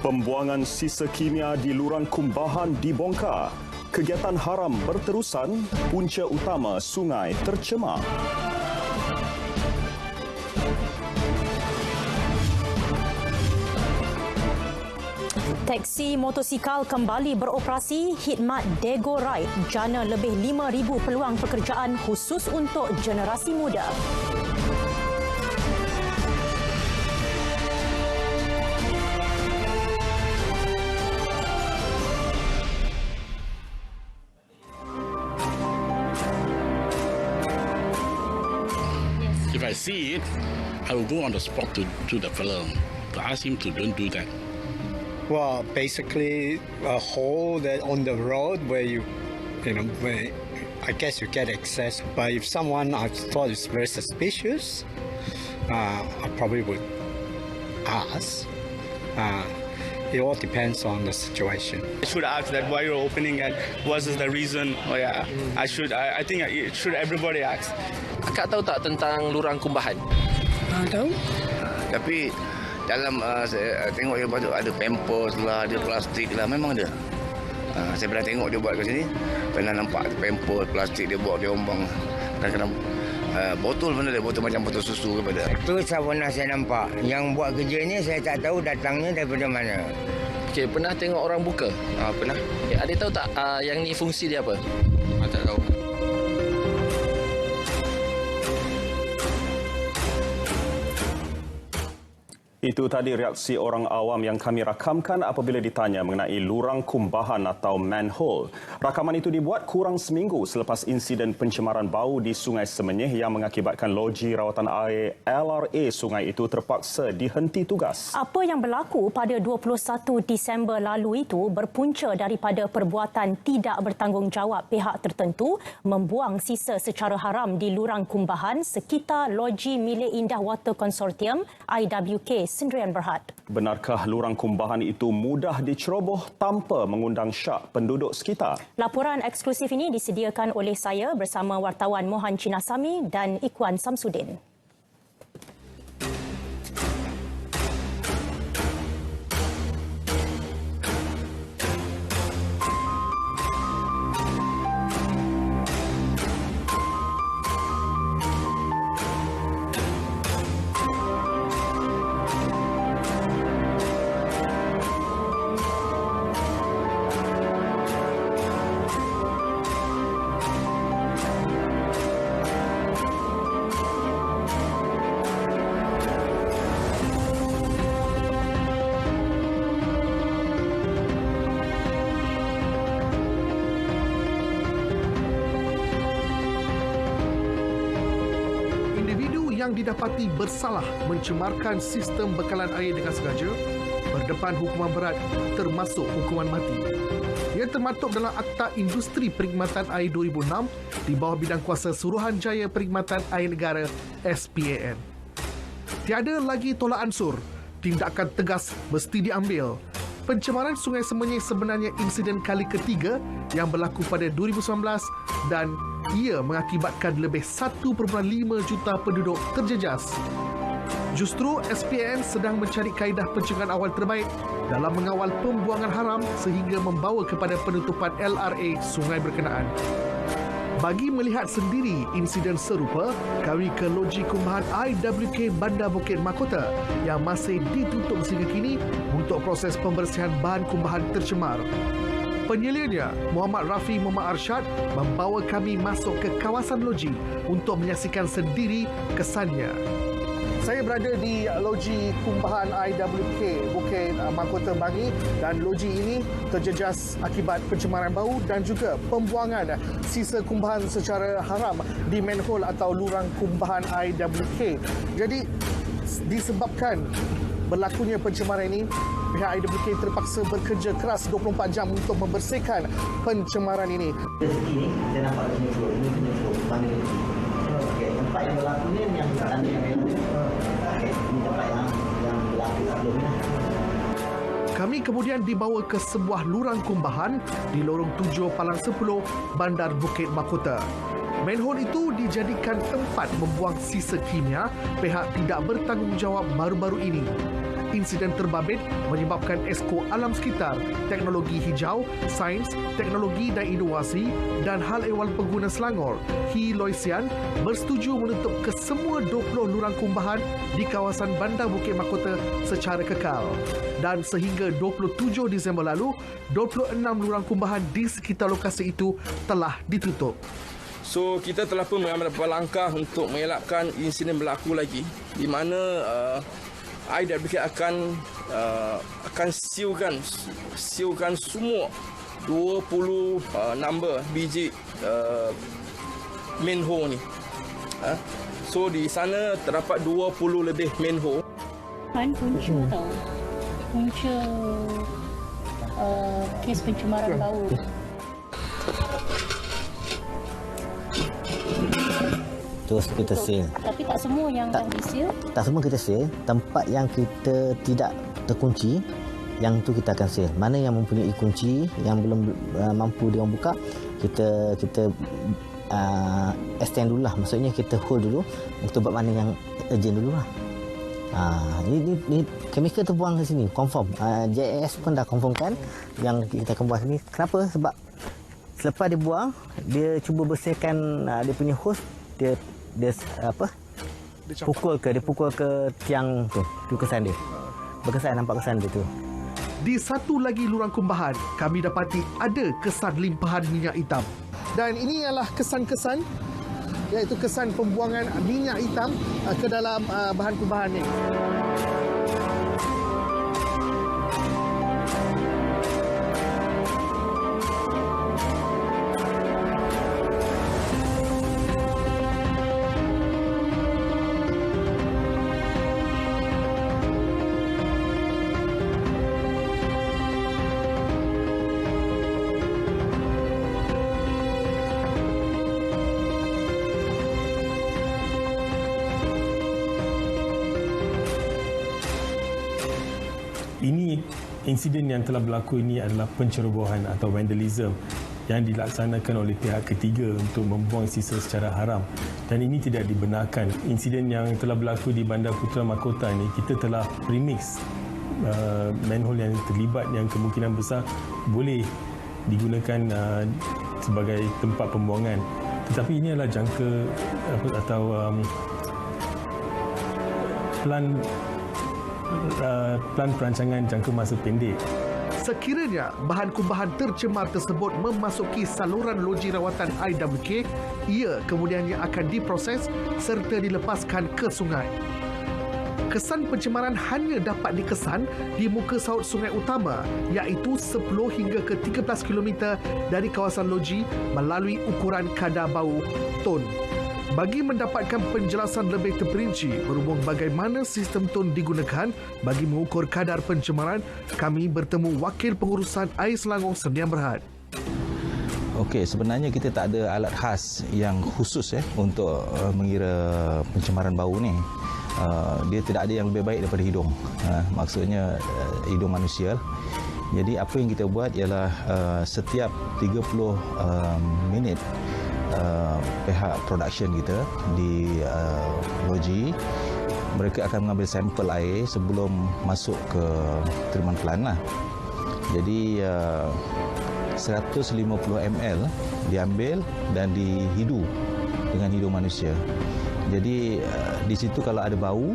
Pembuangan sisa kimia di lurang Kumbahan dibongkar. Kegiatan haram berterusan, punca utama sungai tercemar. Teksi motosikal kembali beroperasi, khidmat Dego Ride jana lebih 5,000 peluang pekerjaan khusus untuk generasi muda. If I see it, I will go on the spot to the fellow to ask him to don't do that. Well, basically a hole that on the road where where I guess you get access. But if someone I thought is very suspicious, I probably would ask. It all depends on the situation. I should ask that why you're opening and what is the reason. Oh yeah, I think it should everybody ask. Akak tahu tak tentang lurang Kumbahan? Tahu. Tapi dalam saya tengok dia patut ada pampers lah, ada plastik lah, memang ada. Saya pernah tengok dia buat kat sini, pernah nampak pampers, plastik dia buat, dia ombang. Kadang-kadang botol pun ada, botol macam botol susu kepada. Itu saya pernah saya nampak. Yang buat kerja ni saya tak tahu datangnya daripada mana. Okey, pernah tengok orang buka? Pernah. Okay, adik tahu tak yang ni fungsi dia apa? Tak tahu. Itu tadi reaksi orang awam yang kami rakamkan apabila ditanya mengenai lurang Kumbahan atau manhole. Rakaman itu dibuat kurang seminggu selepas insiden pencemaran bau di Sungai Semenyih yang mengakibatkan loji rawatan air LRA sungai itu terpaksa dihenti tugas. Apa yang berlaku pada 21 Disember lalu itu berpunca daripada perbuatan tidak bertanggungjawab pihak tertentu membuang sisa secara haram di lurang Kumbahan sekitar loji milik Indah Water Consortium IWK Sendirian Berhad. Benarkah lurang Kumbahan itu mudah diceroboh tanpa mengundang syak penduduk sekitar? Laporan eksklusif ini disediakan oleh saya bersama wartawan Mohan Cinasami dan Ikwan Samsudin. Yang didapati bersalah mencemarkan sistem bekalan air dengan sengaja berdepan hukuman berat termasuk hukuman mati. Ia termaktub dalam Akta Industri Perkhidmatan Air 2006 di bawah bidang kuasa Suruhanjaya Perkhidmatan Air Negara SPAN. Tiada lagi tolak ansur, tindakan tegas mesti diambil. Pencemaran Sungai Semenyih sebenarnya insiden kali ketiga yang berlaku pada 2019 dan ia mengakibatkan lebih 1.5 juta penduduk terjejas. Justru SPAN sedang mencari kaedah pencegahan awal terbaik dalam mengawal pembuangan haram sehingga membawa kepada penutupan LRA sungai berkenaan. Bagi melihat sendiri insiden serupa, kami ke loji Kumbahan IWK Bandar Bukit Mahkota yang masih ditutup sehingga kini untuk proses pembersihan bahan kumbahan tercemar. Penyelianya, Muhammad Rafi Muhammad Arsyad, membawa kami masuk ke kawasan loji untuk menyaksikan sendiri kesannya. Saya berada di loji Kumbahan IWK Bukit Mahkota Bangi dan loji ini terjejas akibat pencemaran bau dan juga pembuangan sisa kumbahan secara haram di manhole atau lurang Kumbahan IWK. Jadi disebabkan berlakunya pencemaran ini, pihak IWK terpaksa bekerja keras 24 jam untuk membersihkan pencemaran ini. Dari sini saya nampak ini mana ini. Okey, tempat yang berlaku ni yang tanda yang okey, ini tempat yang berlaku sebelumnya. Kami kemudian dibawa ke sebuah lurang kumbahan di lorong 7 Palang 10 Bandar Bukit Mahkota. Manhole itu dijadikan tempat membuang sisa kimia pihak tidak bertanggungjawab baru-baru ini. Insiden terbabit menyebabkan Esko Alam Sekitar, Teknologi Hijau, Sains, Teknologi dan Inovasi dan Hal Ehwal Pengguna Selangor, Hi Loy Sian, bersetuju menutup kesemua 20 lurang kumbahan di kawasan Bandar Bukit Mahkota secara kekal. Dan sehingga 27 Disember lalu, 26 lurang kumbahan di sekitar lokasi itu telah ditutup. So, kita telah pun mengambil beberapa langkah untuk mengelakkan insiden berlaku lagi, di mana IWK akan siukan semua 20 number biji manhole ni. So, di sana terdapat 20 lebih manhole. Punca tau. Punca kes pencemaran bau. Terus kita seal. Tapi tak semua yang di-seal? Tak semua kita seal. Tempat yang kita tidak terkunci, yang tu kita akan seal. Mana yang mempunyai kunci, yang belum mampu diorang buka, kita extend dululah. Maksudnya kita hold dulu untuk buat mana yang urgent dululah. Ini chemical terbuang ke sini, confirm. JAS pun dah confirmkan yang kita akan buat ni. Kenapa? Sebab selepas dia buang, dia cuba bersihkan dia punya hose, dia pukul ke tiang tu kesan dia. Berkesan, nampak kesan dia tu. Di satu lagi lurang kumbahan, kami dapati ada kesan limpahan minyak hitam. Dan ini ialah kesan-kesan, iaitu kesan pembuangan minyak hitam ke dalam bahan kumbahan ini. Ini insiden yang telah berlaku ini adalah pencerobohan atau vandalism yang dilaksanakan oleh pihak ketiga untuk membuang sisa secara haram, dan ini tidak dibenarkan. Insiden yang telah berlaku di Bandar Putra Mahkota ini, kita telah remix manhole yang terlibat yang kemungkinan besar boleh digunakan sebagai tempat pembuangan. Tetapi ini adalah jangka atau plan perancangan jangka masa pendek. Sekiranya bahan kumbahan tercemar tersebut memasuki saluran loji rawatan IWK, ia kemudiannya akan diproses serta dilepaskan ke sungai. Kesan pencemaran hanya dapat dikesan di muka saut sungai utama, iaitu 10 hingga ke 13 km dari kawasan loji melalui ukuran kadar bau ton. Bagi mendapatkan penjelasan lebih terperinci berhubung bagaimana sistem ton digunakan bagi mengukur kadar pencemaran, kami bertemu Wakil Pengurusan Air Selangor Sdn Bhd. Okey, sebenarnya kita tak ada alat khas yang khusus untuk mengira pencemaran bau ni. Dia tidak ada yang lebih baik daripada hidung. Maksudnya hidung manusia. Jadi apa yang kita buat ialah setiap 30 minit pihak production kita di loji, mereka akan mengambil sampel air sebelum masuk ke tiriman pelan lah. Jadi 150 ml diambil dan dihidu dengan hidung manusia. Jadi di situ kalau ada bau,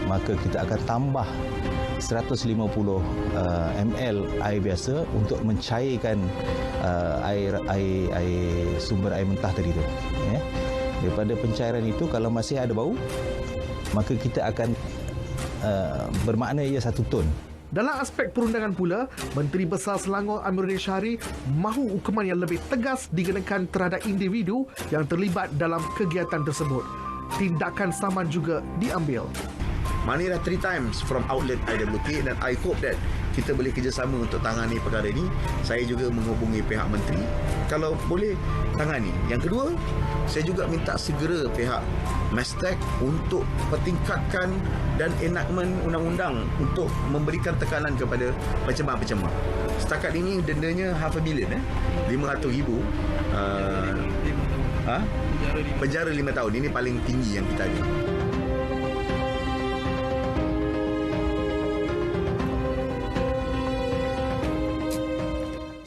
maka kita akan tambah 150 ml air biasa untuk mencairkan sumber air mentah tadi tu. Daripada pencairan itu, kalau masih ada bau, maka kita akan bermakna ia 1 ton. Dalam aspek perundangan pula, Menteri Besar Selangor Amiruddin Syahri mahu hukuman yang lebih tegas dikenakan terhadap individu yang terlibat dalam kegiatan tersebut. Tindakan saman juga diambil. Money dah 3 times from outlet IWK, dan I hope that kita boleh kerjasama untuk tangani perkara ini. Saya juga menghubungi pihak menteri, kalau boleh tangani. Yang kedua, saya juga minta segera pihak Mestek untuk pertingkatkan dan enactment undang-undang untuk memberikan tekanan kepada pencemar-pencemar. Setakat ini dendanya $500,000, 500,000. Penjara 5 tahun. Ini paling tinggi yang kita ada.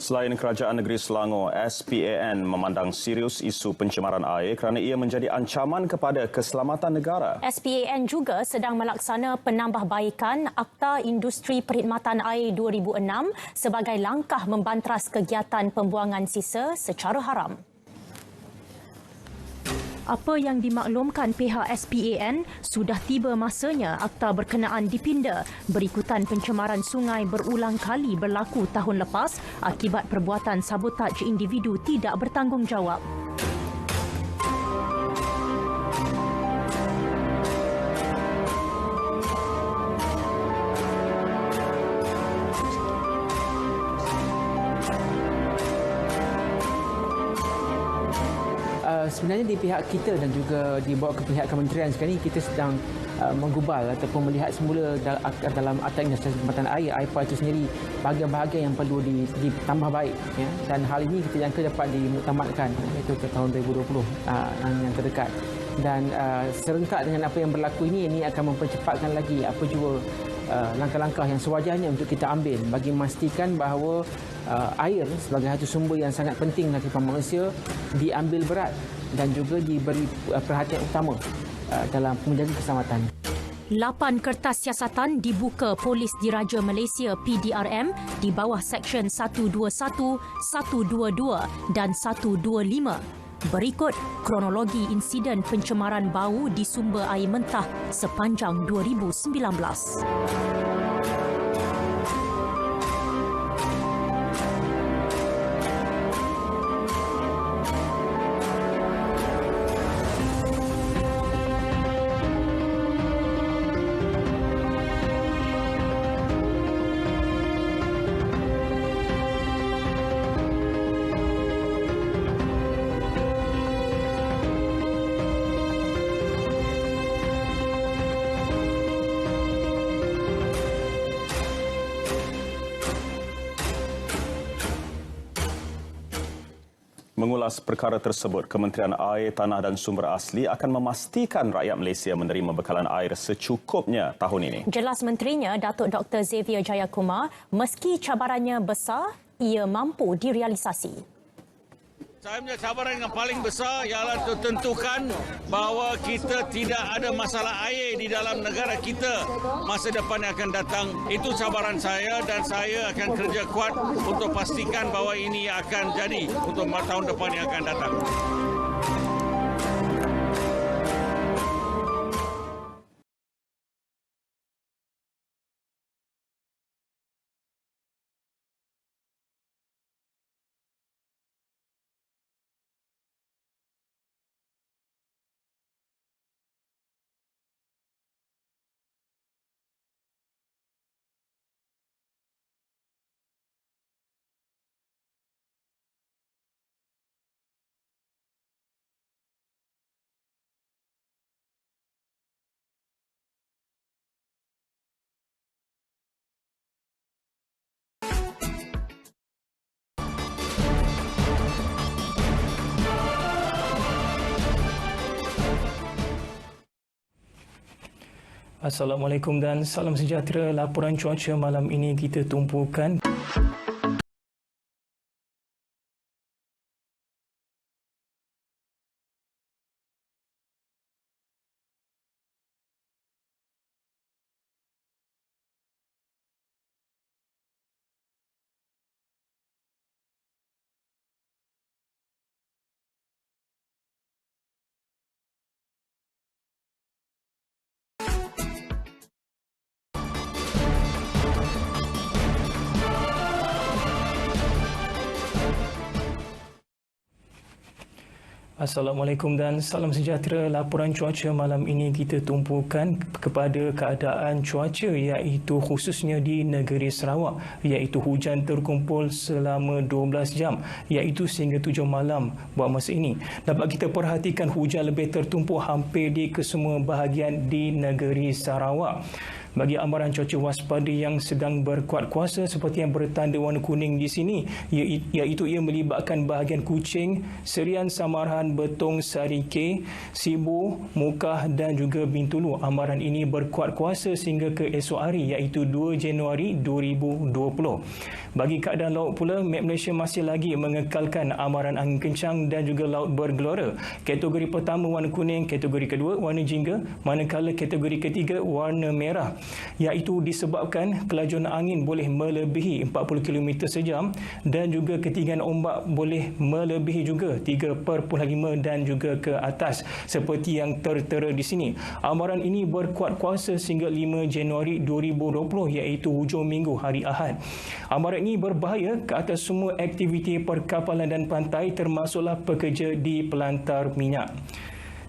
Selain Kerajaan Negeri Selangor, SPAN memandang serius isu pencemaran air kerana ia menjadi ancaman kepada keselamatan negara. SPAN juga sedang melaksana penambahbaikan Akta Industri Perkhidmatan Air 2006 sebagai langkah membantras kegiatan pembuangan sisa secara haram. Apa yang dimaklumkan pihak SPAN, sudah tiba masanya akta berkenaan dipinda berikutan pencemaran sungai berulang kali berlaku tahun lepas akibat perbuatan sabotaj individu tidak bertanggungjawab. Sebenarnya di pihak kita dan juga dibawa ke pihak kementerian sekarang ini, kita sedang menggubal ataupun melihat semula dalam Akta Industri Perkhidmatan Air AIPA itu sendiri bahagian-bahagian yang perlu ditambah baik, ya. Dan hal ini kita jangka dapat dimuktamadkan iaitu ke tahun 2020 yang terdekat. Dan serentak dengan apa yang berlaku ini akan mempercepatkan lagi apa jua langkah-langkah yang sewajarnya untuk kita ambil bagi memastikan bahawa air sebagai satu sumber yang sangat penting bagi manusia diambil berat dan juga diberi perhatian utama dalam menjaga keselamatan. 8 kertas siasatan dibuka Polis Diraja Malaysia PDRM di bawah Seksyen 121, 122 dan 125. Berikut kronologi insiden pencemaran bau di sumber air mentah sepanjang 2019. Mengulas perkara tersebut, Kementerian Air, Tanah dan Sumber Asli akan memastikan rakyat Malaysia menerima bekalan air secukupnya tahun ini. Jelas menterinya, Datuk Dr. Xavier Jayakumar, meski cabarannya besar, ia mampu direalisasi. Saya punya cabaran yang paling besar ialah tentukan bahawa kita tidak ada masalah air di dalam negara kita masa depan yang akan datang. Itu cabaran saya dan saya akan kerja kuat untuk pastikan bahawa ini akan jadi untuk tahun depan yang akan datang. Assalamualaikum dan salam sejahtera. Laporan cuaca malam ini kita tumpukan. Assalamualaikum dan salam sejahtera. Laporan cuaca malam ini kita tumpukan kepada keadaan cuaca iaitu khususnya di negeri Sarawak, iaitu hujan terkumpul selama 12 jam iaitu sehingga 7 malam buat masa ini. Dapat kita perhatikan hujan lebih tertumpuk hampir di kesemua bahagian di negeri Sarawak. Bagi amaran cuaca waspada yang sedang berkuat kuasa seperti yang bertanda warna kuning di sini, iaitu ia melibatkan bahagian Kuching, Serian, Samaran, Betong, Sarike, Sibu, Mukah dan juga Bintulu. Amaran ini berkuat kuasa sehingga ke esok hari iaitu 2 Januari 2020. Bagi keadaan laut pula, Met Malaysia masih lagi mengekalkan amaran angin kencang dan juga laut bergelora. Kategori pertama warna kuning, kategori kedua warna jingga, manakala kategori ketiga warna merah, iaitu disebabkan kelajuan angin boleh melebihi 40 km sejam dan juga ketinggian ombak boleh melebihi juga 3.5 dan juga ke atas seperti yang tertera di sini. Amaran ini berkuat kuasa sehingga 5 Januari 2020 iaitu hujung minggu hari Ahad. Amaran ini berbahaya ke atas semua aktiviti perkapalan dan pantai termasuklah pekerja di pelantar minyak.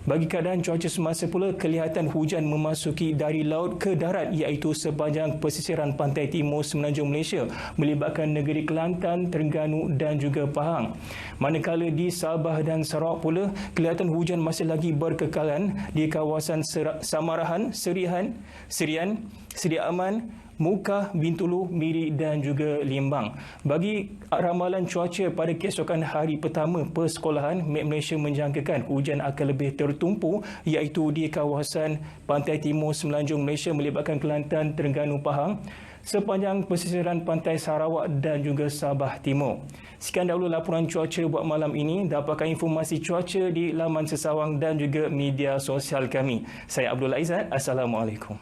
Bagi keadaan cuaca semasa pula, kelihatan hujan memasuki dari laut ke darat iaitu sepanjang pesisiran pantai timur semenanjung Malaysia melibatkan negeri Kelantan, Terengganu dan juga Pahang. Manakala di Sabah dan Sarawak pula, kelihatan hujan masih lagi berkekalan di kawasan Samarahan, Serian, Sedia Aman, Mukah, Bintulu, Miri dan juga Limbang. Bagi ramalan cuaca pada keesokan hari pertama persekolahan, Met Malaysia menjangkakan hujan akan lebih tertumpu iaitu di kawasan pantai timur semenanjung Malaysia melibatkan Kelantan, Terengganu, Pahang, sepanjang pesisiran pantai Sarawak dan juga Sabah Timur. Sekian dahulu laporan cuaca buat malam ini. Dapatkan informasi cuaca di laman sesawang dan juga media sosial kami. Saya Abdul Aizat. Assalamualaikum.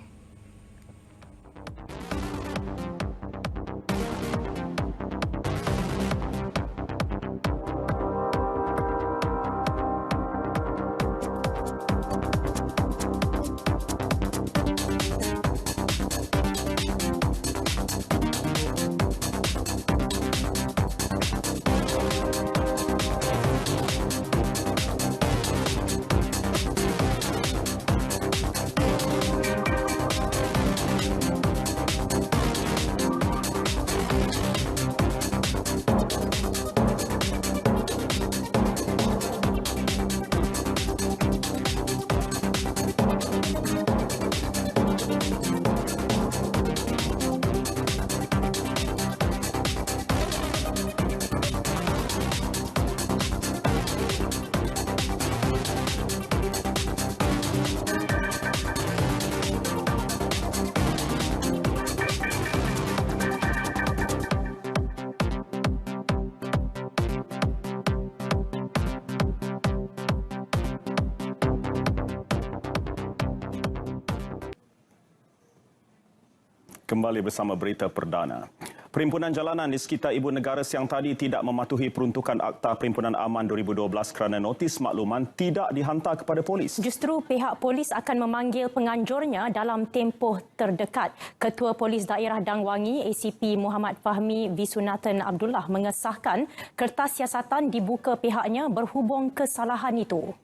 Kembali bersama berita perdana. Perhimpunan Jalanan di sekitar Ibu Negara siang tadi tidak mematuhi peruntukan Akta Perhimpunan Aman 2012 kerana notis makluman tidak dihantar kepada polis. Justru pihak polis akan memanggil penganjurnya dalam tempoh terdekat. Ketua Polis Daerah Dang Wangi ACP Muhammad Fahmi Visunathan Abdullah mengesahkan kertas siasatan dibuka pihaknya berhubung kesalahan itu.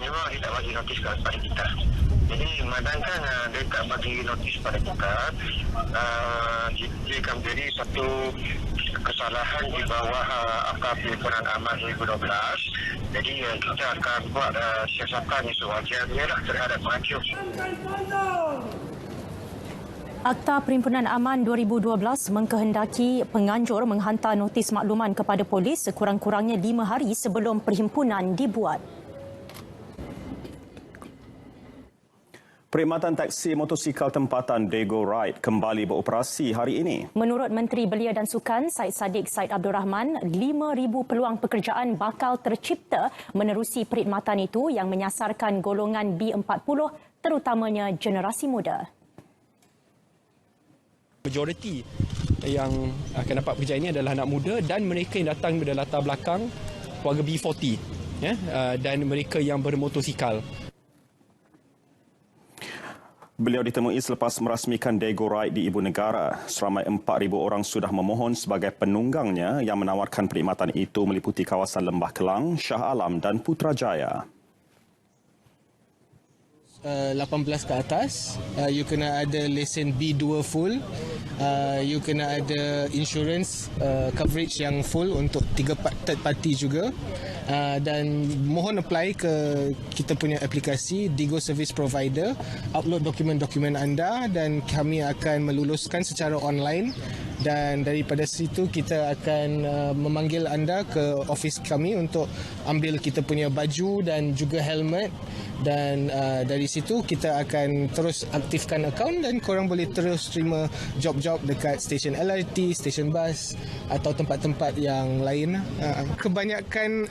Memang dia tak bagi notis kepada kita. Jadi madangkan dia tak bagi notis pada kita, dia akan menjadi satu kesalahan di bawah Akta Perhimpunan Aman 2012. Jadi kita akan buat siasatan yang sewajarnya terhadap penganjur. Akta Perhimpunan Aman 2012 mengkehendaki penganjur menghantar notis makluman kepada polis sekurang-kurangnya 5 hari sebelum perhimpunan dibuat. Perkhidmatan taksi motosikal tempatan Dago Ride kembali beroperasi hari ini. Menurut Menteri Belia dan Sukan Syed Saddiq Syed Abdul Rahman, 5,000 peluang pekerjaan bakal tercipta menerusi perkhidmatan itu yang menyasarkan golongan B40 terutamanya generasi muda. Majoriti yang akan dapat pekerjaan ini adalah anak muda dan mereka yang datang dari latar belakang warga B40 dan mereka yang bermotosikal. Beliau ditemui selepas merasmikan Dago Ride di Ibu Negara. Seramai 4,000 orang sudah memohon sebagai penunggangnya yang menawarkan perkhidmatan itu meliputi kawasan Lembah Kelang, Shah Alam dan Putrajaya. 18 ke atas, you kena ada lesen B2 full, you kena ada insurance coverage yang full untuk third party juga, Dan mohon apply ke kita punya aplikasi Digo Service Provider, upload dokumen-dokumen anda dan kami akan meluluskan secara online, dan daripada situ kita akan memanggil anda ke office kami untuk ambil kita punya baju dan juga helmet, dan dari situ kita akan terus aktifkan akaun dan korang boleh terus terima job-job dekat stesen LRT, stesen bas atau tempat-tempat yang lain. Kebanyakan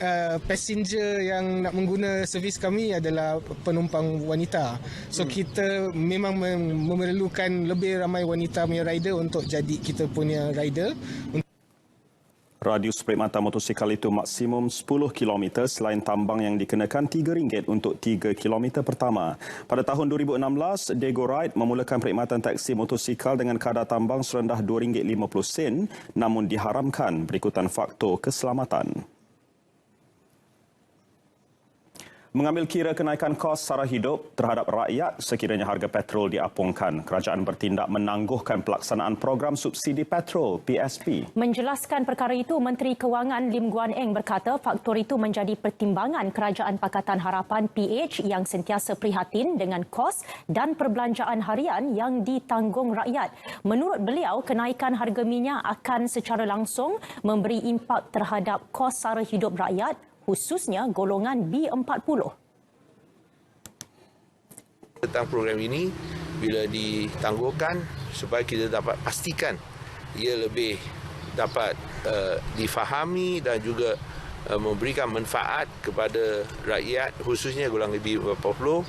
passenger yang nak mengguna servis kami adalah penumpang wanita. So kita memang memerlukan lebih ramai wanita punya rider untuk jadi kita punya rider. Radius perkhidmatan motosikal itu maksimum 10 km selain tambang yang dikenakan RM3 untuk 3 km pertama. Pada tahun 2016, Digo Ride memulakan perkhidmatan taksi motosikal dengan kadar tambang serendah RM2.50 namun diharamkan berikutan faktor keselamatan. Mengambil kira kenaikan kos sara hidup terhadap rakyat sekiranya harga petrol diapungkan, kerajaan bertindak menangguhkan pelaksanaan program subsidi petrol PSP. Menjelaskan perkara itu, Menteri Kewangan Lim Guan Eng berkata faktor itu menjadi pertimbangan Kerajaan Pakatan Harapan PH yang sentiasa prihatin dengan kos dan perbelanjaan harian yang ditanggung rakyat. Menurut beliau, kenaikan harga minyak akan secara langsung memberi impak terhadap kos sara hidup rakyat, khususnya golongan B40. Tentang program ini, bila ditangguhkan supaya kita dapat pastikan ia lebih dapat difahami dan juga memberikan manfaat kepada rakyat, khususnya golongan B40.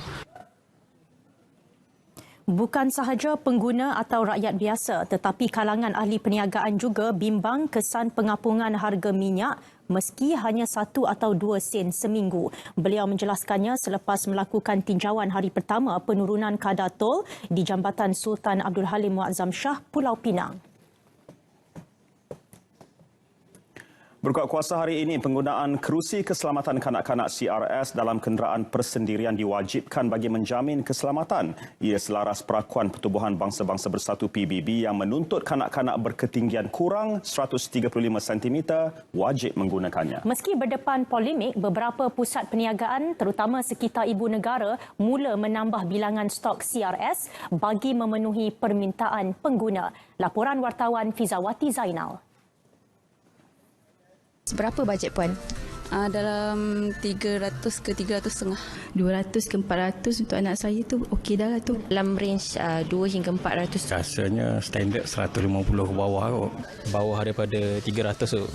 Bukan sahaja pengguna atau rakyat biasa, tetapi kalangan ahli perniagaan juga bimbang kesan pengapungan harga minyak meski hanya 1 atau 2 sen seminggu. Beliau menjelaskannya selepas melakukan tinjauan hari pertama penurunan kadar tol di Jambatan Sultan Abdul Halim Muazzam Shah, Pulau Pinang. Berkuat kuasa hari ini, penggunaan kerusi keselamatan kanak-kanak CRS dalam kenderaan persendirian diwajibkan bagi menjamin keselamatan. Ia selaras perakuan Pertubuhan Bangsa-Bangsa Bersatu PBB yang menuntut kanak-kanak berketinggian kurang 135 cm wajib menggunakannya. Meski berdepan polemik, beberapa pusat perniagaan terutama sekitar ibu negara mula menambah bilangan stok CRS bagi memenuhi permintaan pengguna. Laporan wartawan Fizawati Zainal. Berapa bajet puan? Dalam 300 ke 300.5. 200 ke 400 untuk anak saya tu okey dah lah tu. Dalam range 2 hingga 400. Rasanya standard 150 ke bawah kot. Bawah daripada 300 tu.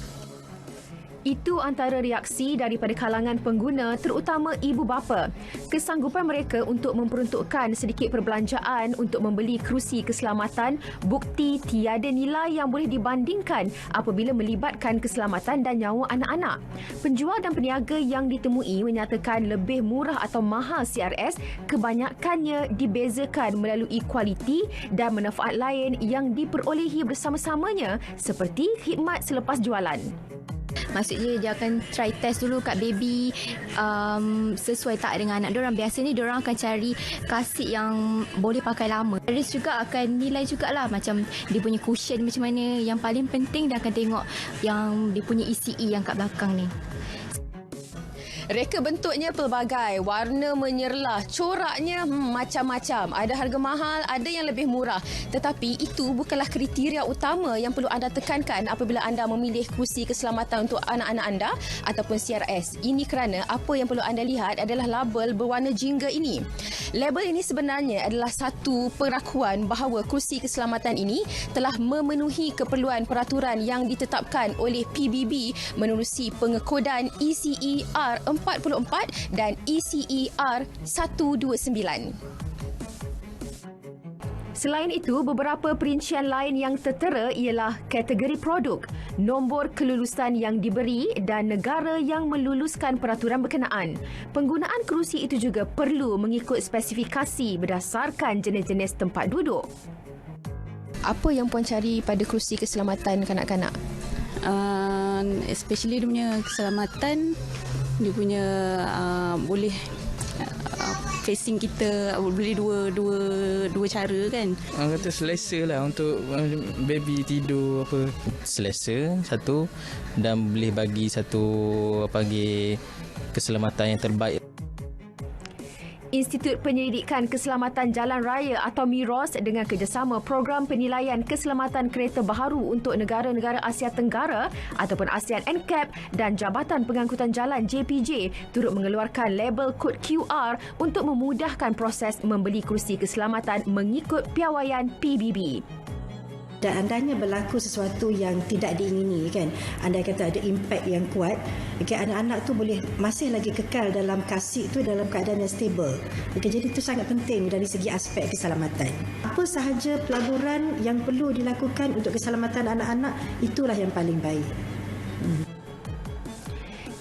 Itu antara reaksi daripada kalangan pengguna terutama ibu bapa. Kesanggupan mereka untuk memperuntukkan sedikit perbelanjaan untuk membeli kerusi keselamatan bukti tiada nilai yang boleh dibandingkan apabila melibatkan keselamatan dan nyawa anak-anak. Penjual dan peniaga yang ditemui menyatakan lebih murah atau mahal CRS kebanyakannya dibezakan melalui kualiti dan manfaat lain yang diperolehi bersama-samanya seperti khidmat selepas jualan. Maksudnya dia akan try test dulu kat baby sesuai tak dengan anak diorang. Biasanya diorang akan cari kasih yang boleh pakai lama. Risk juga akan nilai jugalah macam dia punya cushion macam mana. Yang paling penting dia akan tengok yang dia punya ECE yang kat belakang ni. Reka bentuknya pelbagai, warna menyerlah, coraknya macam-macam. Ada harga mahal, ada yang lebih murah. Tetapi itu bukanlah kriteria utama yang perlu anda tekankan apabila anda memilih kerusi keselamatan untuk anak-anak anda ataupun CRS. Ini kerana apa yang perlu anda lihat adalah label berwarna jingga ini. Label ini sebenarnya adalah satu pengakuan bahawa kerusi keselamatan ini telah memenuhi keperluan peraturan yang ditetapkan oleh PBB menerusi pengekodan ECE R44 dan ECE R129. Selain itu, beberapa perincian lain yang tertera ialah kategori produk, nombor kelulusan yang diberi dan negara yang meluluskan peraturan berkenaan. Penggunaan kerusi itu juga perlu mengikut spesifikasi berdasarkan jenis-jenis tempat duduk. Apa yang puan cari pada kerusi keselamatan kanak-kanak? Especially dia punya keselamatan, dia punya boleh facing kita boleh dua cara kan. Orang kata selesa lah untuk baby tidur apa. Selesa satu dan boleh bagi satu keselamatan yang terbaik. Institut Penyelidikan Keselamatan Jalan Raya atau MIROS dengan kerjasama Program Penilaian Keselamatan Kereta Baharu untuk negara-negara Asia Tenggara ataupun ASEAN NCAP dan Jabatan Pengangkutan Jalan JPJ turut mengeluarkan label kod QR untuk memudahkan proses membeli kerusi keselamatan mengikut piawaian PBB. Dan andainya berlaku sesuatu yang tidak diingini kan, andai kata ada impak yang kuat, okay, anak-anak tu boleh masih lagi kekal dalam kasih tu dalam keadaan yang stable. Okay, jadi itu sangat penting dari segi aspek keselamatan. Apa sahaja pelaburan yang perlu dilakukan untuk keselamatan anak-anak, itulah yang paling baik.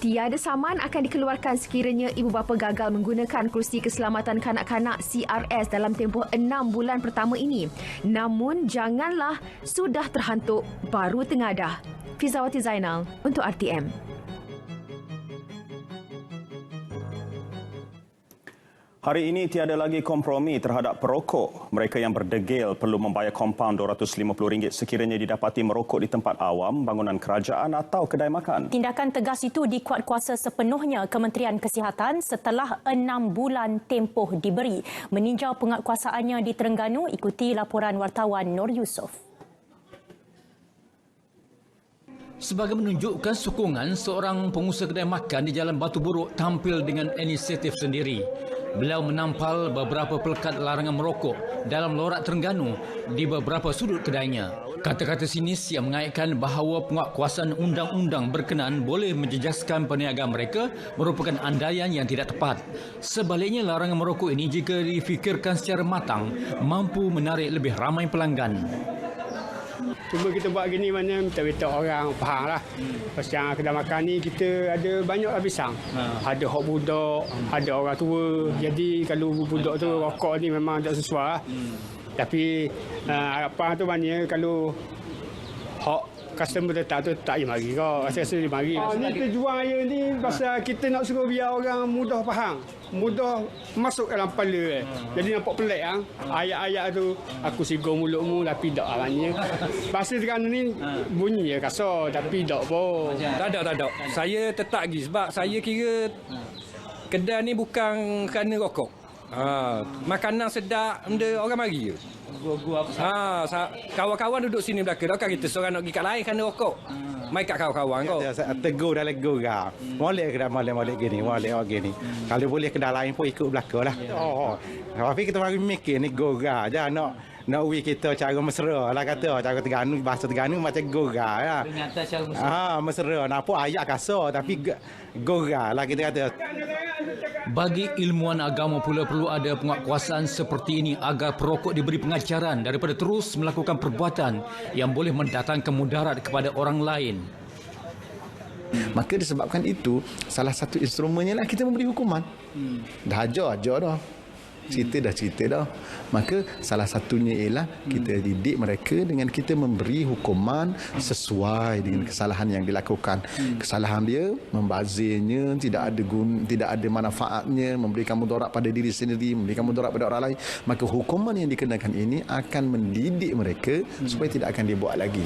Tiada saman akan dikeluarkan sekiranya ibu bapa gagal menggunakan kerusi keselamatan kanak-kanak CRS dalam tempoh 6 bulan pertama ini. Namun, janganlah sudah terhantuk baru tengadah. Fizawati Zainal untuk RTM. Hari ini tiada lagi kompromi terhadap perokok. Mereka yang berdegil perlu membayar kompaun RM250 sekiranya didapati merokok di tempat awam, bangunan kerajaan atau kedai makan. Tindakan tegas itu dikuatkuasa sepenuhnya Kementerian Kesihatan setelah 6 bulan tempoh diberi. Meninjau penguatkuasaannya di Terengganu, ikuti laporan wartawan Nur Yusof. Sebagai menunjukkan sokongan, seorang pengusaha kedai makan di Jalan Batu Buruk tampil dengan inisiatif sendiri. Beliau menampal beberapa pelekat larangan merokok dalam lorak Terengganu di beberapa sudut kedainya. Kata-kata sinis yang mengaitkan bahawa penguatkuasaan undang-undang berkenaan boleh menjejaskan perniagaan mereka merupakan andaian yang tidak tepat. Sebaliknya, larangan merokok ini jika difikirkan secara matang mampu menarik lebih ramai pelanggan. Cuba kita buat gini mana minta orang faham lah. Pasal kedai makan ni kita ada banyak pisang. Ada hok budak, ada orang tua. Jadi kalau budak tu rokok ni memang tak sesuai lah. Tapi harapan tu maknanya kalau hok customer tetap tu tak payah mari kau. Rasa-rasa dia mari. Ni kita jual air ni pasal kita nak suruh biar orang mudah faham. Mudah masuk dalam kepala. Jadi nampak pelik ah. Ayat-ayat tu aku sigong mulutmu tapi tak maknanya. Bahasa Terengganu ni bunyi je kasar tapi tak pun. Tak ada. Saya tetap lagi sebab saya kira kedai ni bukan kerana rokok. Makanan sedap benda orang mari je. Kawan-kawan duduk sini belakang. Kan kita seorang nak pergi kat lain kerana rokok. Mai kat kawan-kawan kau. Tegur dalam gerak. Molek kedai molek gini, molek gini. Kalau boleh kedai lain pun ikut belakang lah. Tapi kita mari mikir ni gerak je nak we kita cara mesra lah kata cara Terengganu, bahasa Terengganu macam gerak lah. Peringatan cara mesra. Mesra. Nampak ayat kasar tapi gerak lah kita kata. Bagi ilmuwan agama pula perlu ada penguatkuasaan seperti ini agar perokok diberi pengajaran daripada terus melakukan perbuatan yang boleh mendatangkan mudarat kepada orang lain. Maka disebabkan itu, salah satu instrumennya lah kita memberi hukuman. Dah ajar dah. Cerita dah. Maka salah satunya ialah kita didik mereka dengan kita memberi hukuman sesuai dengan kesalahan yang dilakukan. Kesalahan dia membazirnya, tidak ada manfaatnya, memberikan mudarat pada diri sendiri, memberikan mudarat pada orang lain. Maka hukuman yang dikenakan ini akan mendidik mereka supaya tidak akan dibuat lagi.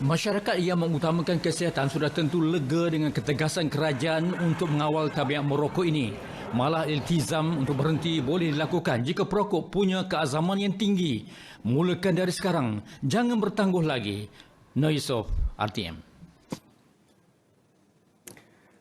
Masyarakat yang mengutamakan kesihatan sudah tentu lega dengan ketegasan kerajaan untuk mengawal tabiat merokok ini. Malah iltizam untuk berhenti boleh dilakukan jika perokok punya keazaman yang tinggi. Mulakan dari sekarang, jangan bertangguh lagi. Nur Yusof, RTM.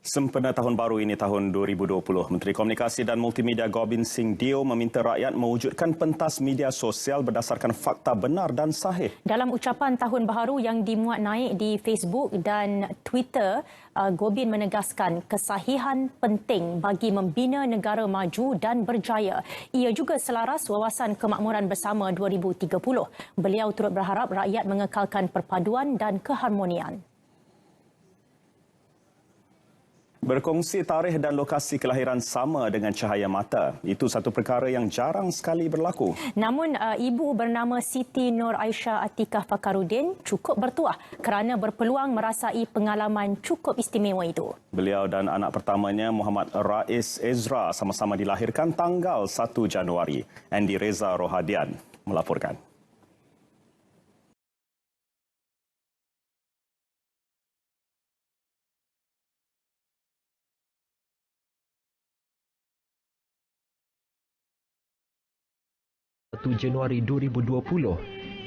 Sempena tahun baru ini tahun 2020, Menteri Komunikasi dan Multimedia Gobind Singh Deo meminta rakyat mewujudkan pentas media sosial berdasarkan fakta benar dan sahih. Dalam ucapan tahun baharu yang dimuat naik di Facebook dan Twitter, Gobind menegaskan kesahihan penting bagi membina negara maju dan berjaya. Ia juga selaras wawasan kemakmuran bersama 2030. Beliau turut berharap rakyat mengekalkan perpaduan dan keharmonian. Berkongsi tarikh dan lokasi kelahiran sama dengan cahaya mata. Itu satu perkara yang jarang sekali berlaku. Namun, ibu bernama Siti Nur Aisyah Atikah Fakarudin cukup bertuah kerana berpeluang merasai pengalaman cukup istimewa itu. Beliau dan anak pertamanya Muhammad Rais Ezra sama-sama dilahirkan tanggal 1 Januari. Andy Reza Rohadian melaporkan. Januari 2020,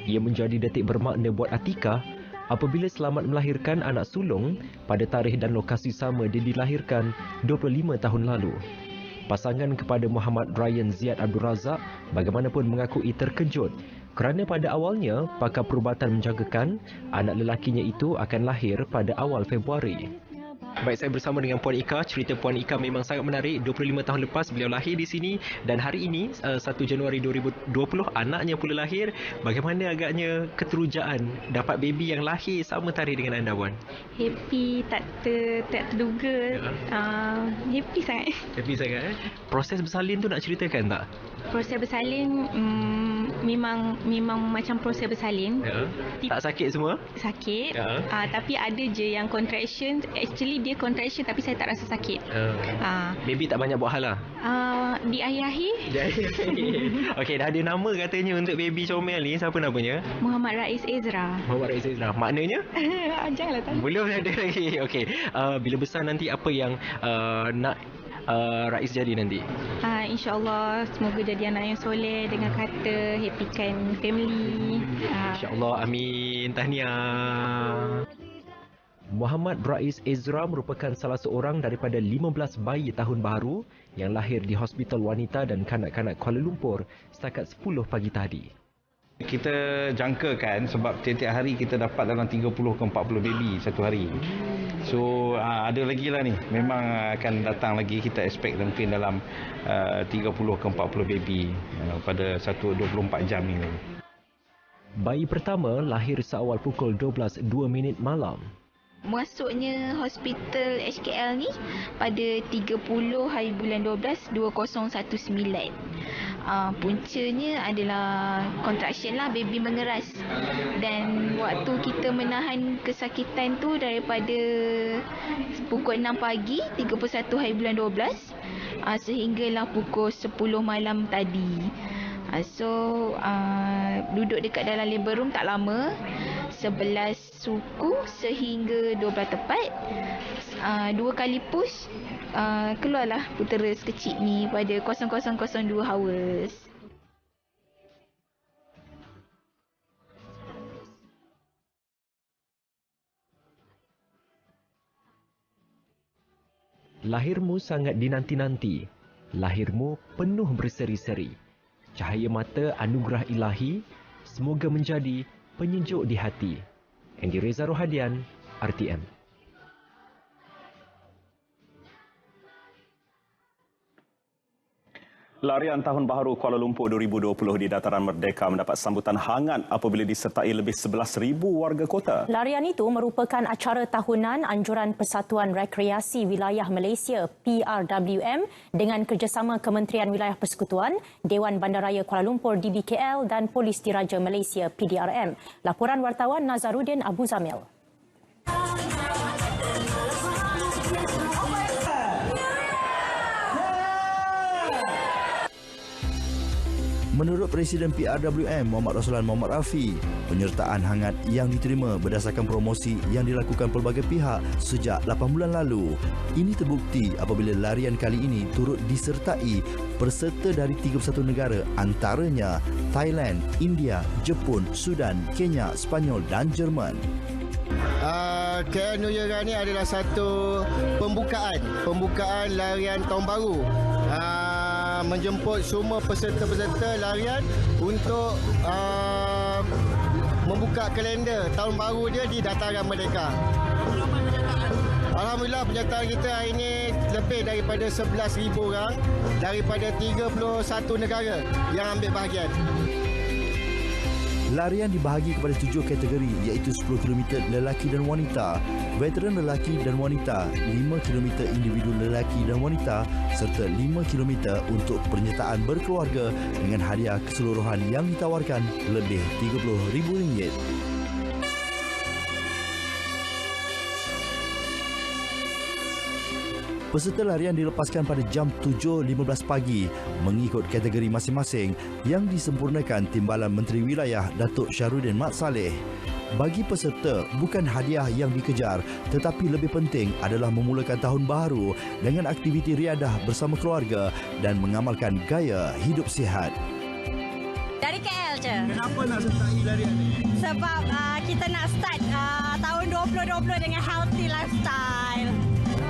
ia menjadi detik bermakna buat Atikah apabila selamat melahirkan anak sulung pada tarikh dan lokasi sama dia dilahirkan 25 tahun lalu. Pasangan kepada Muhammad Ryan Ziad Abdul Razak bagaimanapun mengakui terkejut kerana pada awalnya pakar perubatan menjangkakan anak lelakinya itu akan lahir pada awal Februari. Baik, saya bersama dengan Puan Ika. Cerita Puan Ika memang sangat menarik. 25 tahun lepas beliau lahir di sini dan hari ini 1 Januari 2020 anaknya pula lahir. Bagaimana agaknya keterujaan dapat baby yang lahir sama tarikh dengan anda, Puan? Happy, tak terduga. Happy sangat. Happy sangat. Proses bersalin tu nak ceritakan tak? Proses bersalin memang macam proses bersalin. Tak sakit semua? Sakit. Tapi ada je yang contraction. Actually dia contraction tapi saya tak rasa sakit. Baby tak banyak buat hal lah? Di akhir-akhir. Okey, dah ada nama katanya untuk baby comel ni. Siapa namanya? Muhammad Rais Ezra. Muhammad Rais Ezra. Maknanya? Janganlah tahu. Belum ada lagi. Okey. Bila besar nanti apa yang nak Rais jadi nanti? InsyaAllah semoga jadi anak yang soleh dengan kata happykan family. InsyaAllah, amin. Tahniah. Muhammad Rais Ezra merupakan salah seorang daripada 15 bayi tahun baharu yang lahir di Hospital Wanita dan Kanak-Kanak Kuala Lumpur setakat 10 pagi tadi. Kita jangkakan sebab tiap-tiap hari kita dapat dalam 30 ke 40 baby satu hari. So ada lagi lah ni. Memang akan datang lagi, kita expect mungkin dalam 30 ke 40 baby pada 24 jam ni. Bayi pertama lahir seawal pukul 12.02 malam. Masuknya hospital HKL ni pada 30 hari bulan 12 2019. Puncanya adalah contraction lah, baby mengeras. Dan waktu kita menahan kesakitan tu daripada pukul 6 pagi 31 hari bulan 12 sehinggalah pukul 10 malam tadi. Duduk dekat dalam labor room tak lama, 11 suku sehingga 12 tepat. 2 kali push, keluarlah putera sekecil ni pada 0002 hours. Lahirmu sangat dinanti-nanti. Lahirmu penuh berseri-seri. Cahaya mata anugerah ilahi semoga menjadi penyejuk di hati. Andy Reza Rohadian, RTM. Larian Tahun Baharu Kuala Lumpur 2020 di Dataran Merdeka mendapat sambutan hangat apabila disertai lebih 11,000 warga kota. Larian itu merupakan acara tahunan Anjuran Persatuan Rekreasi Wilayah Malaysia PRWM dengan kerjasama Kementerian Wilayah Persekutuan, Dewan Bandaraya Kuala Lumpur DBKL dan Polis Diraja Malaysia PDRM. Laporan wartawan Nazaruddin Abu Zamil. Menurut Presiden PRWM Muhammad Roslan Muhammad Rafi, penyertaan hangat yang diterima berdasarkan promosi yang dilakukan pelbagai pihak sejak 8 bulan lalu. Ini terbukti apabila larian kali ini turut disertai peserta dari 31 negara antaranya Thailand, India, Jepun, Sudan, Kenya, Sepanyol dan Jerman. KL New Year ni adalah satu pembukaan larian tahun baru. Menjemput semua peserta-peserta larian untuk membuka kalender tahun baru dia di Dataran Merdeka. Alhamdulillah penyertaan kita hari ini lebih daripada 11,000 orang daripada 31 negara yang ambil bahagian. Larian dibahagi kepada 7 kategori iaitu 10 km lelaki dan wanita, veteran lelaki dan wanita, 5 km individu lelaki dan wanita serta 5 km untuk penyertaan berkeluarga dengan hadiah keseluruhan yang ditawarkan lebih RM30,000. Peserta larian dilepaskan pada jam 7.15 pagi mengikut kategori masing-masing yang disempurnakan Timbalan Menteri Wilayah Datuk Syahrudin Mat Saleh. Bagi peserta, bukan hadiah yang dikejar tetapi lebih penting adalah memulakan tahun baru dengan aktiviti riadah bersama keluarga dan mengamalkan gaya hidup sihat. Dari KL je. Kenapa nak sertai larian ni? Sebab kita nak start tahun 2020 dengan healthy lifestyle.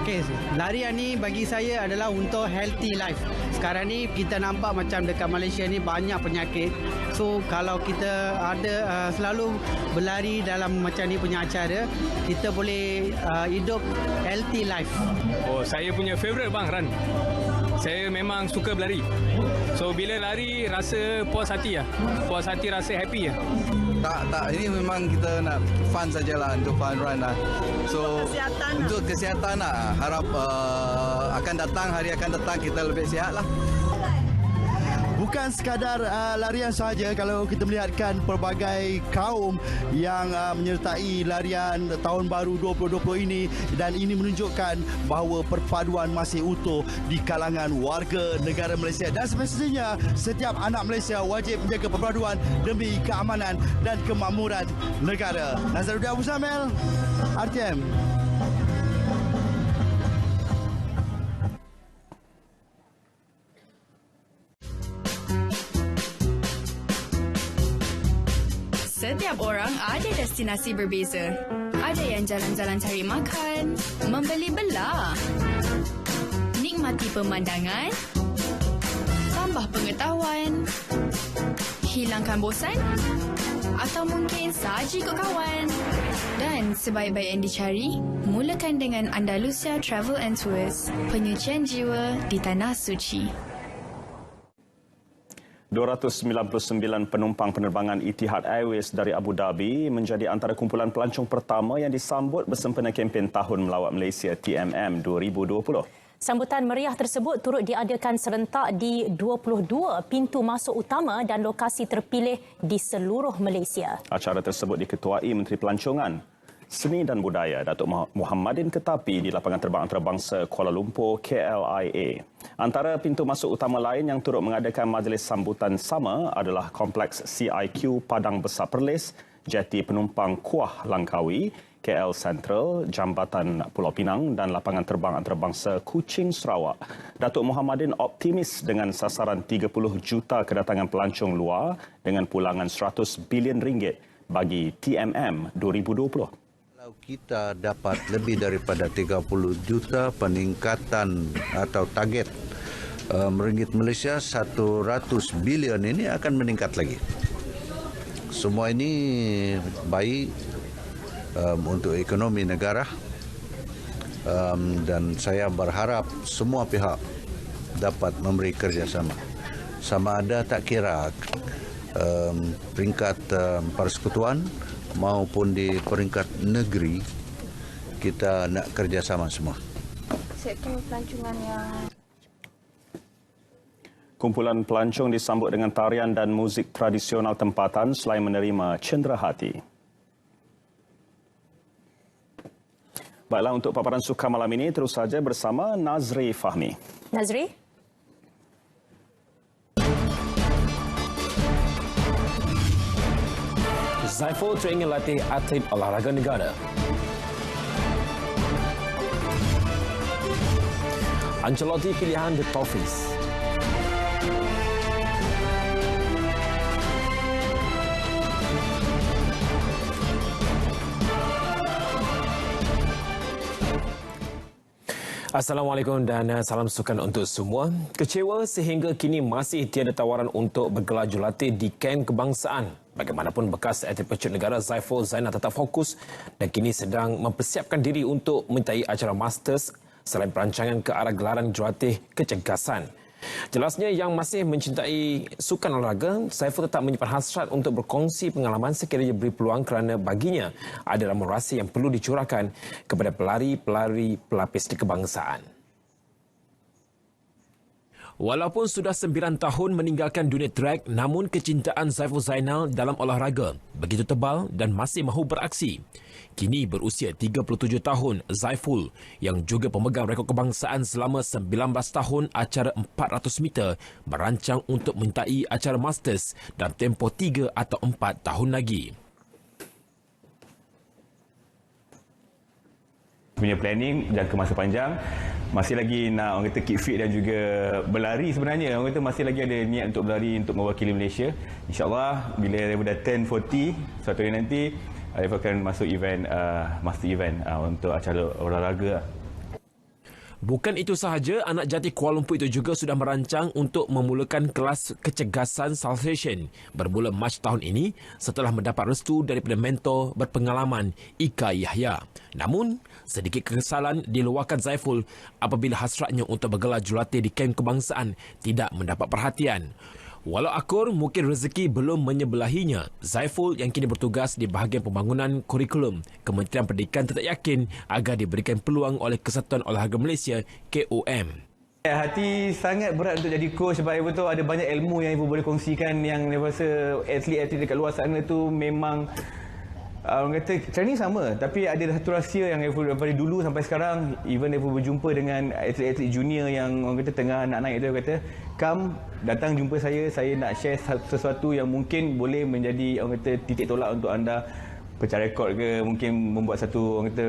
Okey, larian ni bagi saya adalah untuk healthy life. Sekarang ni kita nampak macam dekat Malaysia ni banyak penyakit. So kalau kita ada selalu berlari dalam macam ni punya acara, kita boleh hidup healthy life. Oh, saya punya favourite bang run. Saya memang suka berlari. So bila lari rasa puas hati lah. Puas hati, rasa happy lah. Tak, ini memang kita nak fun sajalah untuk fun run lah. So untuk kesihatan lah, harap hari akan datang kita lebih sihat lah. Bukan sekadar larian sahaja, kalau kita melihatkan pelbagai kaum yang menyertai larian Tahun Baru 2020 ini, dan ini menunjukkan bahawa perpaduan masih utuh di kalangan warga negara Malaysia, dan semestinya setiap anak Malaysia wajib menjaga perpaduan demi keamanan dan kemakmuran negara. Nazaruddin Abu Samel, RTM. Setiap orang ada destinasi berbeza. Ada yang jalan-jalan cari makan, membeli belah, nikmati pemandangan, tambah pengetahuan, hilangkan bosan, atau mungkin saja ikut kawan. Dan sebaik-baik yang dicari, mulakan dengan Andalusia Travel and Tours, penyucian jiwa di Tanah Suci. 299 penumpang penerbangan Etihad Airways dari Abu Dhabi menjadi antara kumpulan pelancong pertama yang disambut bersempena kempen Tahun Melawat Malaysia TMM 2020. Sambutan meriah tersebut turut diadakan serentak di 22 pintu masuk utama dan lokasi terpilih di seluruh Malaysia. Acara tersebut diketuai Menteri Pelancongan, Seni dan Budaya Datuk Muhammadin Ketapi di Lapangan Terbang Antarabangsa Kuala Lumpur KLIA. Antara pintu masuk utama lain yang turut mengadakan majlis sambutan sama adalah Kompleks CIQ Padang Besar Perlis, Jeti Penumpang Kuah Langkawi, KL Central, Jambatan Pulau Pinang dan Lapangan Terbang Antarabangsa Kuching Sarawak. Datuk Muhammadin optimis dengan sasaran 30 juta kedatangan pelancong luar dengan pulangan RM100 bilion bagi TMM 2020. Kalau kita dapat lebih daripada 30 juta peningkatan atau target ringgit Malaysia 100 bilion ini akan meningkat lagi. Semua ini baik untuk ekonomi negara dan saya berharap semua pihak dapat memberi kerjasama. Sama ada tak kira peringkat persekutuan maupun di peringkat negeri, kita nak kerjasama semua. Sektor pelancongan yang... Kumpulan pelancong disambut dengan tarian dan muzik tradisional tempatan selain menerima cenderahati. Baiklah, untuk paparan sukan malam ini terus saja bersama Nazri Fahmi. Nazri? Zaiful teringin latih atlet olahraga negara. Ancelotti pilihan The Toffees. Assalamualaikum dan salam sukan untuk semua. Kecewa sehingga kini masih tiada tawaran untuk bergelar jurulatih di kem kebangsaan. Bagaimanapun bekas atlet pecut negara Zaiful Zainal tetap fokus dan kini sedang mempersiapkan diri untuk menyertai acara Masters selain perancangan ke arah gelaran jurulatih kecergasan. Jelasnya yang masih mencintai sukan olahraga, Saiful tetap menyimpan hasrat untuk berkongsi pengalaman sekiranya beri peluang kerana baginya ada ramah-rasa yang perlu dicurahkan kepada pelari-pelari pelapis kebangsaan. Walaupun sudah 9 tahun meninggalkan dunia trek, namun kecintaan Saiful Zainal dalam olahraga begitu tebal dan masih mahu beraksi. Kini berusia 37 tahun, Saiful yang juga pemegang rekod kebangsaan selama 19 tahun acara 400 meter merancang untuk menyertai acara Masters dalam tempoh 3 atau 4 tahun lagi. Punya planning jangka masa panjang, masih lagi nak orang kata keep fit dan juga berlari sebenarnya. Orang kata masih lagi ada niat untuk berlari untuk mewakili Malaysia. InsyaAllah bila dah 10:40 suatu hari nanti, saya akan masuk event, master event untuk acara olahraga. Bukan itu sahaja, anak jati Kuala Lumpur itu juga sudah merancang untuk memulakan kelas kecergasan Salvation bermula Mac tahun ini setelah mendapat restu daripada mentor berpengalaman Ika Yahya. Namun, sedikit kekesalan diluahkan Saiful apabila hasratnya untuk bergelar jurulatih di kem kebangsaan tidak mendapat perhatian. Walau akur mungkin rezeki belum menyebelahinya, Saiful yang kini bertugas di bahagian pembangunan kurikulum Kementerian Pendidikan tetap yakin agar diberikan peluang oleh Kesatuan Olahraga Malaysia KOM. Hati sangat berat untuk jadi coach sebab betul ada banyak ilmu yang ibu boleh kongsikan yang saya rasa atlet-atlet dekat luar sana tu memang orang kata training sama, tapi ada satu rahsia yang daripada dulu sampai sekarang, even dia berjumpa dengan atlet-atlet junior yang orang kata tengah nak naik tu, kata come datang jumpa saya nak share sesuatu yang mungkin boleh menjadi orang kata titik tolak untuk anda pecah rekod ke, mungkin membuat satu orang kata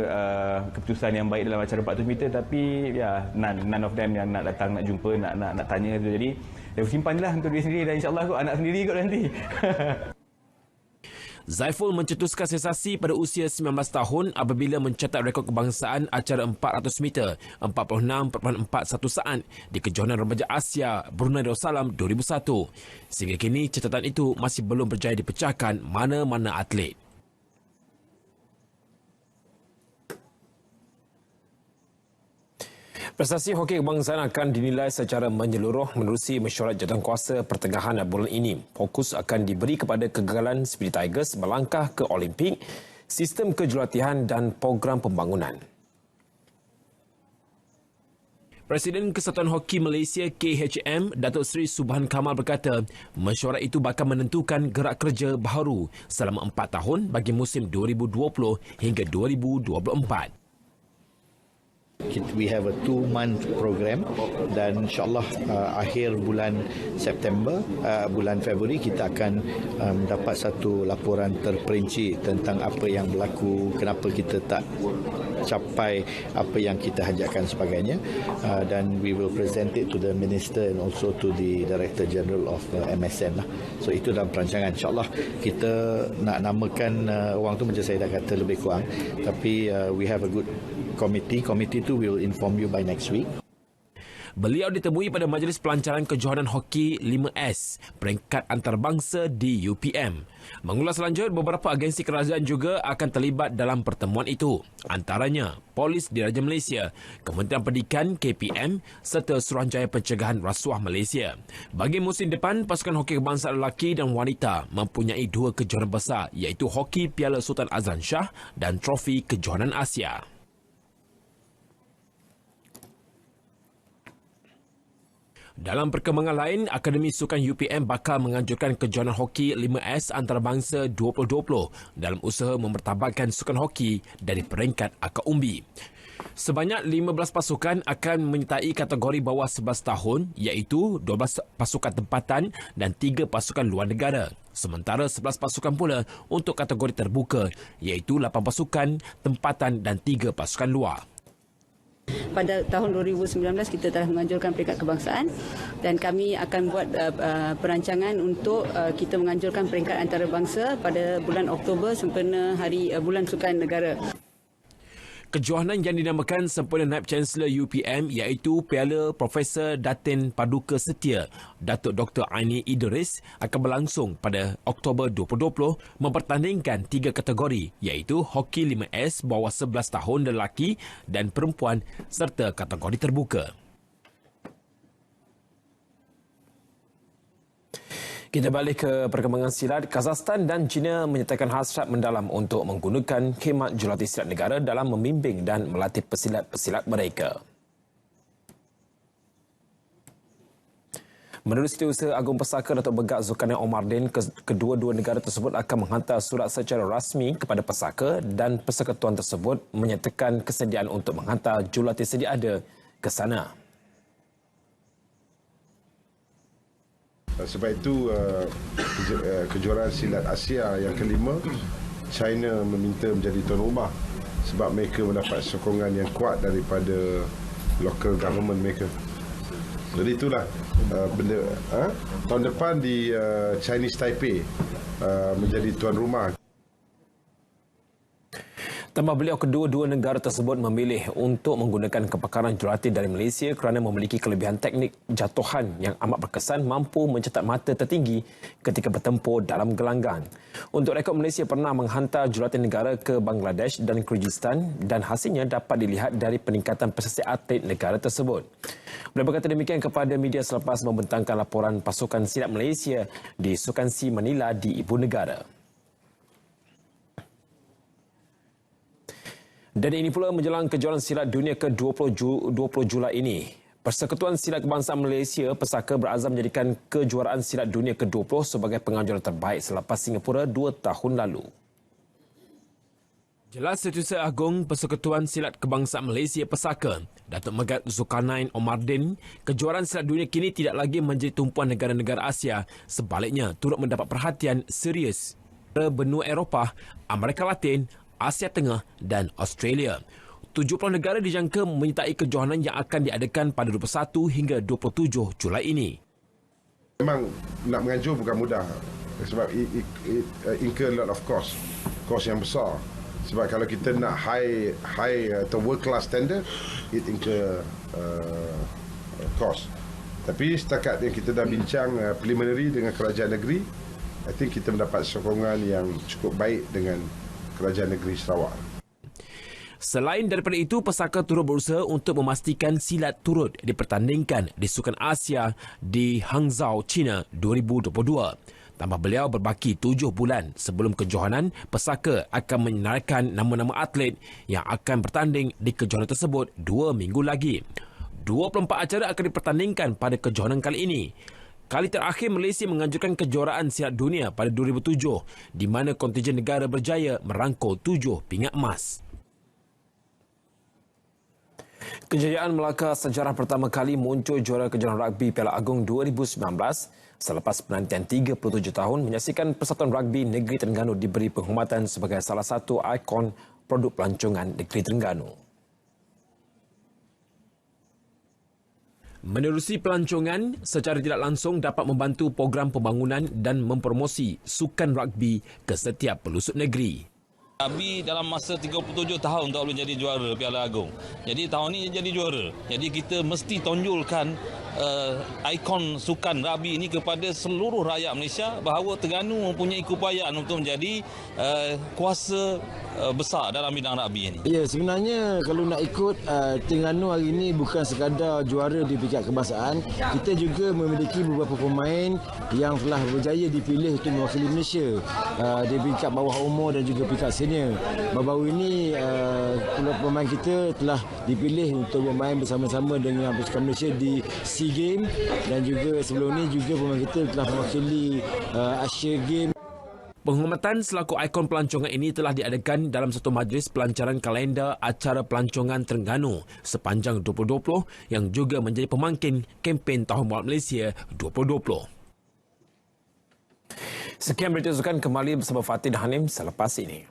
keputusan yang baik dalam acara 400 meter, tapi ya none of them yang nak datang nak jumpa nak tanya tu. Jadi dia simpanlah untuk diri sendiri dan insya-Allah kot anak sendiri kot nanti. Saiful mencetuskan sensasi pada usia 19 tahun apabila mencatat rekod kebangsaan acara 400 meter 46.41 saat di Kejohanan Remaja Asia Brunei Darussalam 2001. Sehingga kini catatan itu masih belum berjaya dipecahkan mana-mana atlet. Prestasi hoki kebangsaan akan dinilai secara menyeluruh menerusi mesyuarat jawatankuasa pertengahan bulan ini. Fokus akan diberi kepada kegagalan Speedy Tigers melangkah ke Olimpik, sistem kejurulatihan dan program pembangunan. Presiden Kesatuan Hoki Malaysia KHM, Datuk Seri Subhan Kamal berkata, mesyuarat itu bakal menentukan gerak kerja baharu selama 4 tahun bagi musim 2020 hingga 2024. We have a 2-month program dan insyaAllah akhir bulan September, bulan Februari kita akan dapat satu laporan terperinci tentang apa yang berlaku, kenapa kita tak capai apa yang kita hajatkan sebagainya, dan we will present it to the Minister and also to the Director General of MSN lah. So itu dalam perancangan. InsyaAllah kita nak namakan orang tu macam saya dah kata lebih kurang, tapi we have a good committee tu will inform you by next week. Beliau ditemui pada Majlis Pelancaran Kejohanan Hoki 5S, peringkat antarabangsa di UPM. Mengulas lanjut, beberapa agensi kerajaan juga akan terlibat dalam pertemuan itu. Antaranya, Polis Diraja Malaysia, Kementerian Pendidikan KPM serta Suruhanjaya Pencegahan Rasuah Malaysia. Bagi musim depan, pasukan hoki kebangsaan lelaki dan wanita mempunyai 2 kejohanan besar iaitu Hoki Piala Sultan Azlan Shah dan Trofi Kejohanan Asia. Dalam perkembangan lain, Akademi Sukan UPM bakal menganjurkan kejohanan hoki 5S antarabangsa 2020 dalam usaha memertabatkan sukan hoki dari peringkat akar umbi. Sebanyak 15 pasukan akan menyertai kategori bawah 11 tahun iaitu 12 pasukan tempatan dan 3 pasukan luar negara. Sementara 11 pasukan pula untuk kategori terbuka iaitu 8 pasukan tempatan dan 3 pasukan luar. Pada tahun 2019 kita telah menganjurkan peringkat kebangsaan dan kami akan buat perancangan untuk kita menganjurkan peringkat antarabangsa pada bulan Oktober sempena hari bulan sukan negara. Kejohanan yang dinamakan sempena Naib Chancellor UPM iaitu Piala Profesor Datin Paduka Setia Datuk Dr. Aini Idris akan berlangsung pada Oktober 2020 mempertandingkan 3 kategori iaitu hoki 5S bawah 11 tahun lelaki dan perempuan serta kategori terbuka. Kita balik ke perkembangan silat. Kazakhstan dan China menyatakan hasrat mendalam untuk menggunakan khidmat jurulatih silat negara dalam membimbing dan melatih pesilat-pesilat mereka. Menurut Setiausaha Agung Pesaka Datuk Begak Zulkarnain Omardin, kedua-dua negara tersebut akan menghantar surat secara rasmi kepada pesaka dan persekutuan tersebut menyatakan kesediaan untuk menghantar jurulatih sedia ada ke sana. Sebab itu kejuaraan silat Asia yang kelima, China meminta menjadi tuan rumah sebab mereka mendapat sokongan yang kuat daripada local government mereka. Jadi itulah benda tahun depan di Chinese Taipei menjadi tuan rumah. Tambah beliau, kedua-dua negara tersebut memilih untuk menggunakan kepakaran jurulatih dari Malaysia kerana memiliki kelebihan teknik jatuhan yang amat berkesan, mampu mencetak mata tertinggi ketika bertempur dalam gelanggang. Untuk rekod, Malaysia pernah menghantar jurulatih negara ke Bangladesh dan Kyrgyzstan dan hasilnya dapat dilihat dari peningkatan prestasi atlet negara tersebut. Beliau berkata demikian kepada media selepas membentangkan laporan pasukan silat Malaysia di Sukan C Manila di ibu negara. Dan ini pula menjelang kejuaraan silat dunia ke-20 Julai ini. Persekutuan Silat Kebangsaan Malaysia Pesaka berazam menjadikan kejuaraan silat dunia ke-20 sebagai penganjuran terbaik selepas Singapura 2 tahun lalu. Jelas Setiausaha Agung Persekutuan Silat Kebangsaan Malaysia Pesaka, Datuk Begak Zulkarnain Omardin, kejuaraan silat dunia kini tidak lagi menjadi tumpuan negara-negara Asia, sebaliknya turut mendapat perhatian serius benua Eropah, Amerika Latin, Asia Tengah dan Australia. 70 negara dijangka menyertai kejohanan yang akan diadakan pada 21 hingga 27 Julai ini. Memang nak menganjur bukan mudah sebab it incur a lot of cost yang besar. Sebab kalau kita nak high atau world class standard, it incur cost. Tapi setakat yang kita dah bincang preliminary dengan kerajaan negeri, I think kita mendapat sokongan yang cukup baik dengan Kerajaan Negeri Sarawak. Selain daripada itu, pesaka turut berusaha untuk memastikan silat turut dipertandingkan di Sukan Asia di Hangzhou, China 2022. Tambah beliau, berbaki 7 bulan sebelum kejohanan, pesaka akan menyenaraikan nama-nama atlet yang akan bertanding di kejohanan tersebut 2 minggu lagi. 24 acara akan dipertandingkan pada kejohanan kali ini. Kali terakhir Malaysia menganjurkan kejuaraan silat dunia pada 2007 di mana kontijen negara berjaya merangkul 7 pingat emas. Kejayaan Melaka sejarah pertama kali muncul juara kejuaraan rugby Piala Agong 2019 selepas penantian 37 tahun menyaksikan Persatuan Rugby Negeri Terengganu diberi penghormatan sebagai salah satu ikon produk pelancongan Negeri Terengganu. Menerusi pelancongan, secara tidak langsung dapat membantu program pembangunan dan mempromosi sukan rugby ke setiap pelosok negeri. Rugby dalam masa 37 tahun tak boleh jadi juara Piala Agong. Jadi tahun ini jadi juara. Jadi kita mesti tonjolkan ikon sukan rugby ini kepada seluruh rakyat Malaysia bahawa Terengganu mempunyai keupayaan untuk menjadi kuasa besar dalam bidang rugby ini. Ya, sebenarnya kalau nak ikut Terengganu hari ini bukan sekadar juara di peringkat kebangsaan, kita juga memiliki beberapa pemain yang telah berjaya dipilih untuk mewakili Malaysia di peringkat bawah umur dan juga peringkat senior. Baru-baru ini pemain kita telah dipilih untuk bermain bersama-sama dengan pasukan Malaysia di SEA Games dan juga sebelum ini juga pemain kita telah mewakili Asia Games. Penghormatan selaku ikon pelancongan ini telah diadakan dalam satu majlis pelancaran kalender acara pelancongan Terengganu sepanjang 2020 yang juga menjadi pemangkin kempen Tahun Baru Malaysia 2020. Sekian berita sukan, kembali bersama Fatih dan Hanim selepas ini.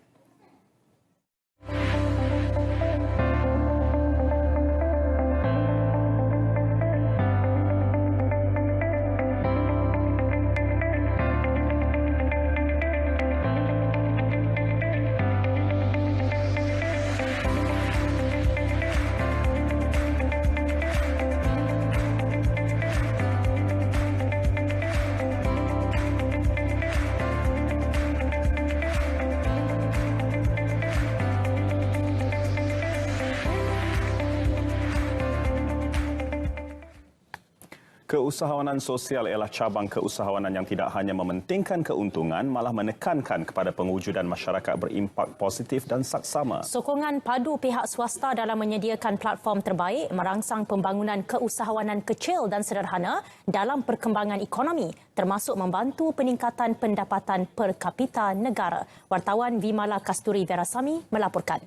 Keusahawanan sosial ialah cabang keusahawanan yang tidak hanya mementingkan keuntungan, malah menekankan kepada pengujudan masyarakat berimpak positif dan saksama. Sokongan padu pihak swasta dalam menyediakan platform terbaik merangsang pembangunan keusahawanan kecil dan sederhana dalam perkembangan ekonomi, termasuk membantu peningkatan pendapatan per kapita negara. Wartawan Vimala Kasturi Verasamy melaporkan.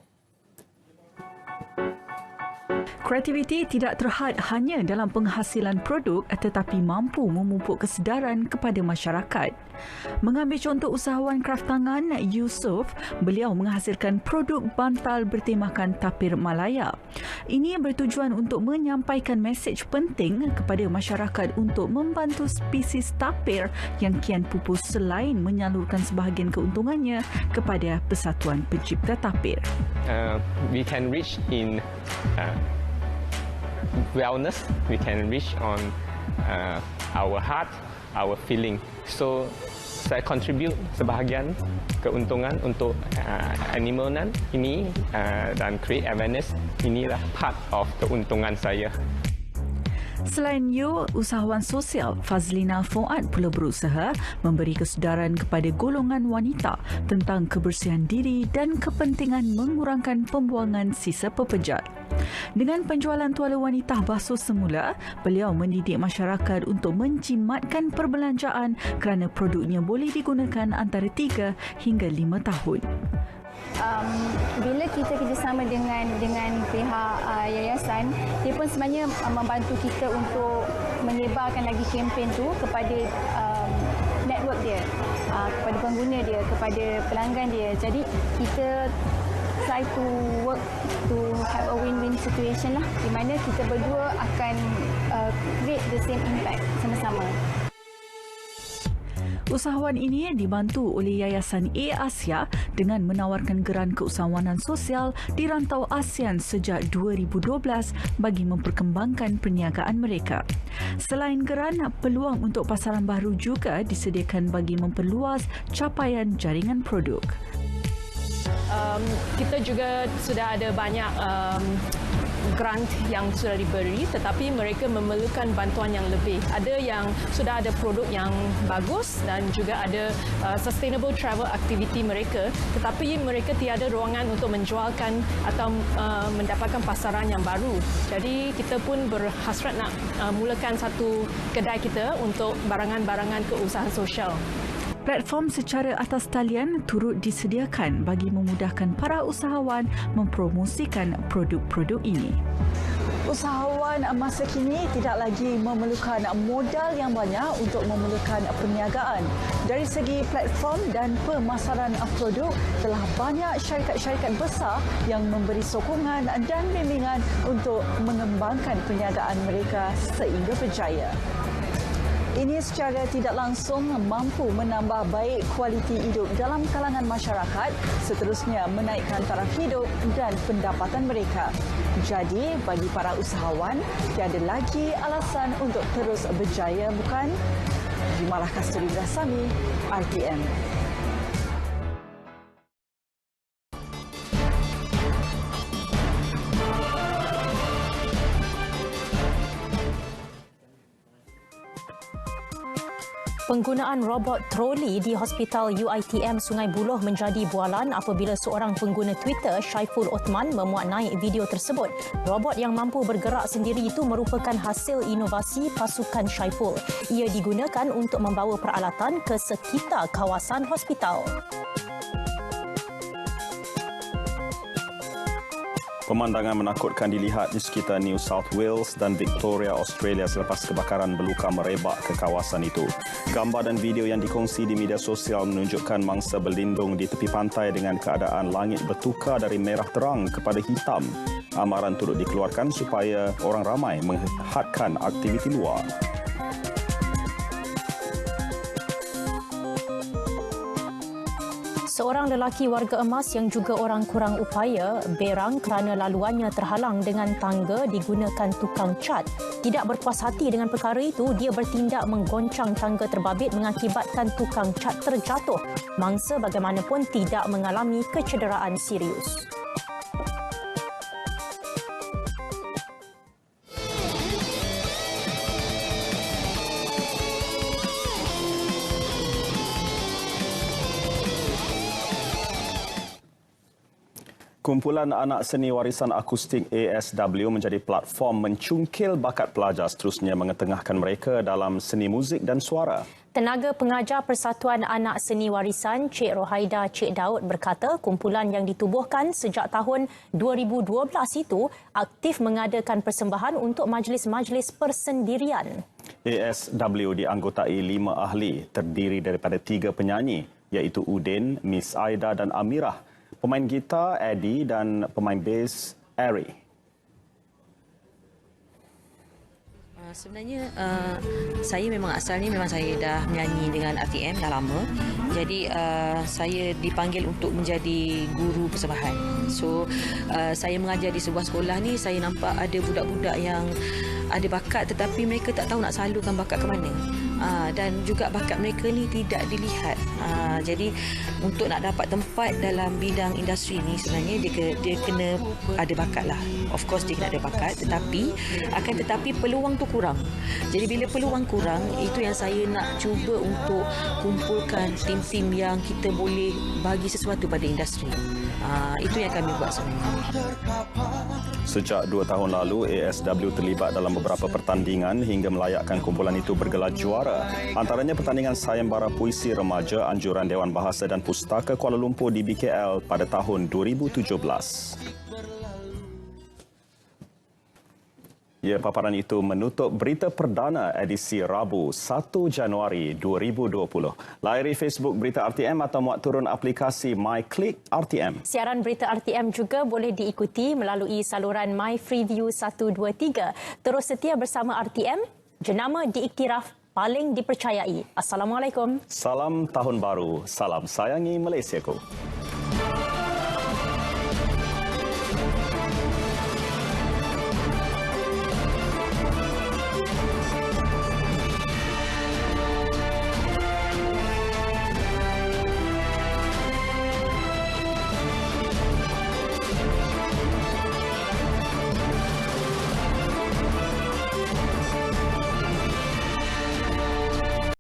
Kreativiti tidak terhad hanya dalam penghasilan produk tetapi mampu memupuk kesedaran kepada masyarakat. Mengambil contoh usahawan kraft tangan Yusof, beliau menghasilkan produk bantal bertemakan tapir Malaya. Ini bertujuan untuk menyampaikan mesej penting kepada masyarakat untuk membantu spesies tapir yang kian pupus selain menyalurkan sebahagian keuntungannya kepada Persatuan Pencipta Tapir. We can reach in wellness, we can reach on our heart, our feeling. So saya contribute sebahagian keuntungan untuk animal ini dan create awareness. Inilah part of keuntungan saya. Selain itu, usahawan sosial Fazlina Fuad pula berusaha memberi kesedaran kepada golongan wanita tentang kebersihan diri dan kepentingan mengurangkan pembuangan sisa pepejat. Dengan penjualan tuala wanita basuh semula, beliau mendidik masyarakat untuk menjimatkan perbelanjaan kerana produknya boleh digunakan antara 3 hingga 5 tahun. Bila kita kerjasama dengan pihak yayasan, dia pun sebenarnya membantu kita untuk menyebarkan lagi kempen tu kepada network dia, kepada pengguna dia, kepada pelanggan dia. Jadi kita try to work to have a win-win situation lah, di mana kita berdua akan create the same impact sama-sama. Usahawan ini dibantu oleh Yayasan A-Asia dengan menawarkan geran keusahawanan sosial di rantau ASEAN sejak 2012 bagi memperkembangkan perniagaan mereka. Selain geran, peluang untuk pasaran baru juga disediakan bagi memperluas capaian jaringan produk. Kita juga sudah ada banyak grant yang sudah diberi, tetapi mereka memerlukan bantuan yang lebih. Ada yang sudah ada produk yang bagus dan juga ada sustainable travel activity mereka, tetapi mereka tiada ruangan untuk menjualkan atau mendapatkan pasaran yang baru. Jadi kita pun berhasrat nak mulakan satu kedai kita untuk barangan-barangan keusahaan sosial. Platform secara atas talian turut disediakan bagi memudahkan para usahawan mempromosikan produk-produk ini. Usahawan masa kini tidak lagi memerlukan modal yang banyak untuk memulakan perniagaan. Dari segi platform dan pemasaran produk, telah banyak syarikat-syarikat besar yang memberi sokongan dan bimbingan untuk mengembangkan perniagaan mereka sehingga berjaya. Ini secara tidak langsung mampu menambah baik kualiti hidup dalam kalangan masyarakat, seterusnya menaikkan taraf hidup dan pendapatan mereka. Jadi, bagi para usahawan, tiada lagi alasan untuk terus berjaya, bukan? Vimala Kasturi Verasamy, RTM. Penggunaan robot troli di Hospital UiTM Sungai Buloh menjadi bualan apabila seorang pengguna Twitter, Syaiful Othman, memuat naik video tersebut. Robot yang mampu bergerak sendiri itu merupakan hasil inovasi pasukan Syaiful. Ia digunakan untuk membawa peralatan ke sekitar kawasan hospital. Pemandangan menakutkan dilihat di sekitar New South Wales dan Victoria, Australia selepas kebakaran belukar merebak ke kawasan itu. Gambar dan video yang dikongsi di media sosial menunjukkan mangsa berlindung di tepi pantai dengan keadaan langit bertukar dari merah terang kepada hitam. Amaran turut dikeluarkan supaya orang ramai menghadkan aktiviti luar. Seorang lelaki warga emas yang juga orang kurang upaya berang kerana laluannya terhalang dengan tangga digunakan tukang cat. Tidak berpuas hati dengan perkara itu, dia bertindak menggoncang tangga terbabit mengakibatkan tukang cat terjatuh. Mangsa bagaimanapun tidak mengalami kecederaan serius. Kumpulan anak seni warisan akustik ASW menjadi platform mencungkil bakat pelajar seterusnya mengetengahkan mereka dalam seni muzik dan suara. Tenaga pengajar Persatuan Anak Seni Warisan Cik Rohaida Cik Daud berkata kumpulan yang ditubuhkan sejak tahun 2012 itu aktif mengadakan persembahan untuk majlis-majlis persendirian. ASW dianggotai 5 ahli terdiri daripada 3 penyanyi iaitu Udin, Miss Aida dan Amirah, pemain gitar Eddie dan pemain bass Ari. Sebenarnya saya memang asalnya saya dah menyanyi dengan RTM dah lama. Jadi saya dipanggil untuk menjadi guru persembahan. So saya mengajar di sebuah sekolah ni, saya nampak ada budak-budak yang ada bakat tetapi mereka tak tahu nak salurkan bakat ke mana. Dan juga bakat mereka ni tidak dilihat. Jadi untuk nak dapat tempat dalam bidang industri ni sebenarnya dia kena ada bakat lah. Of course dia kena ada bakat tetapi peluang tu kurang. Jadi bila peluang kurang, itu yang saya nak cuba untuk kumpulkan tim-tim yang kita boleh bagi sesuatu pada industri. Itu yang kami buat sebenarnya. Sejak 2 tahun lalu, ASW terlibat dalam beberapa pertandingan hingga melayakkan kumpulan itu bergelar juara. Antaranya pertandingan sayembara puisi remaja anjuran Dewan Bahasa dan Pustaka Kuala Lumpur di BKL pada tahun 2017. Ya, paparan itu menutup berita perdana edisi Rabu 1 Januari 2020. Layari Facebook Berita RTM atau muat turun aplikasi MyClick RTM. Siaran Berita RTM juga boleh diikuti melalui saluran My Freeview 123. Terus setia bersama RTM, jenama diiktiraf paling dipercayai. Assalamualaikum. Salam Tahun Baru. Salam sayangi Malaysiaku.